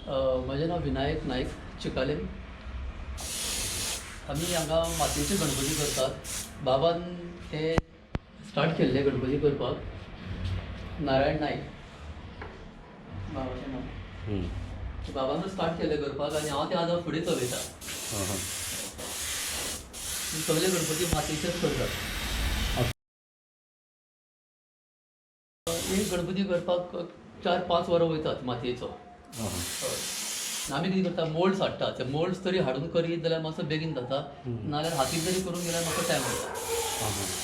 म्हजें नांव विनायक नायक चिकाले. आमी हांगा मातयेचे गणपती करतात. बाबान ते स्टार्ट केल्ले गणपती करपाक. नारायण नायक बाबाचें नांव. बाबानूच स्टार्ट केल्ले करपाक आनी हांव ते आतां फुडें चलयता. सगळे गणपती मातयेचेच करतात. एक गणपती करपाक 4-5 वरां वयतात मातयेचो. आमी कितें करता, मोल्ड्स हाडटा. ते मोल्ड्स तरी हाडून करीत जाल्यार मातसो बेगीन जाता. नाल्यार हातीन जरी करून गेल्यार मातसो टायम वयता.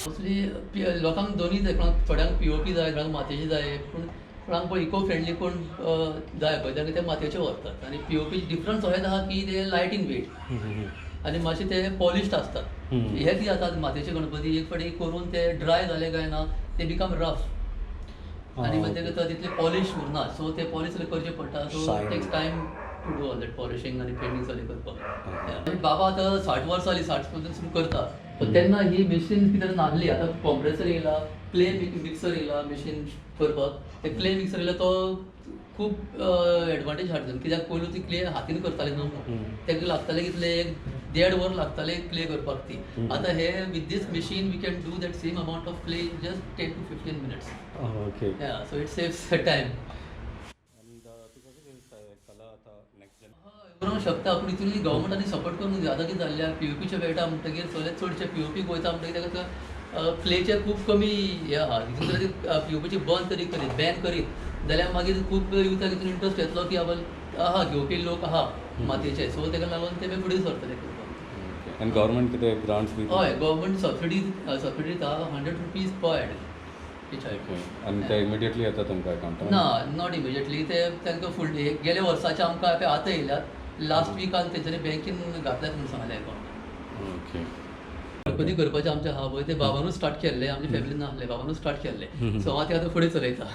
मोस्टली लोकांक दोनूय जाय. कोणाक थोड्यांक पीओपी जाय, कोणाक मातयेची जाय. पूण कोणाक पळय इको फ्रेंडली कोण जाय पळय तेंका ते मातयेचे व्हरतात. आनी पीओपी डिफरन्स अशेंच आहा की ते लायट इन वेट आनी मातशे ते पॉलिश्ड आसतात. हे कितें जाता, मातयेचे गणपती एक फावटी करून ते ड्राय जाले काय ना ते बिकम रफ आनी मागीर ते तितले पॉलिश उरना. सो ते पॉलिश करचे पडटा. So takes time to do all that polishing आनी पेंटींग सगळें करपाक. बाबा आतां 60 वर्सां जालीं, 60 पासून करता. पण तेन्ना ही मशीन कितें नासली. आतां कॉम्प्रेसर येयला, क्ले मिक्सर येयला मशीन करपाक. ते क्ले मिक्सर येयला तो खूब एडवांटेज हाडटा. कित्याक पयलू ती क्ले हातीन करताले न्हू. तेका लागताले कितले 1.5 वर लागताले क्ले करपाक ती. आतां हे with this machine we can do that same amount of clay in just 10 to 15 minutes. Okay. So it saves time. करूंक शकता, पूण हितून गव्हर्मेंटानी सपोर्ट करूंक जाय. आतां कितें जाल्लें पीओपीचे मेळटा म्हणटगीर सगळे चडशे पीओपीक वयता म्हणटगीर ताका क्लेचे खूब कमी हे आहा. हितून जर पीओपीची बंद तरी करीत, बॅन करीत जाल्यार मागीर खूब युथाक हितून इंट्रस्ट येतलो की आहा घेवपी लोक आहा मातयेचे. सो ताका लागून ते फुडें सरतले करपाक. आनी गव्हर्मेंट कितें ग्रांट्स बी? हय, गव्हर्मेंट सबसिडी दिता. 100 rupees per head. आनी ते इमिडिएटली येता तुमकां अकावंटान? ना, नॉट इमिजिएटली. ते तांकां फुडली गेल्या वर्साचे आमकां आतां येयल्यात. लास्ट वीकान तेंच्यांनी बँकेन घातल्यात म्हणून सांगलें अकावंटान. ओके. गणपती करपाचें आमचें आहा पळय ते बाबानूच स्टार्ट केल्लें. आमचे फॅमिलीन नासलें, बाबानूच स्टार्ट केल्लें. सो हांव ते आतां फुडें चलयता.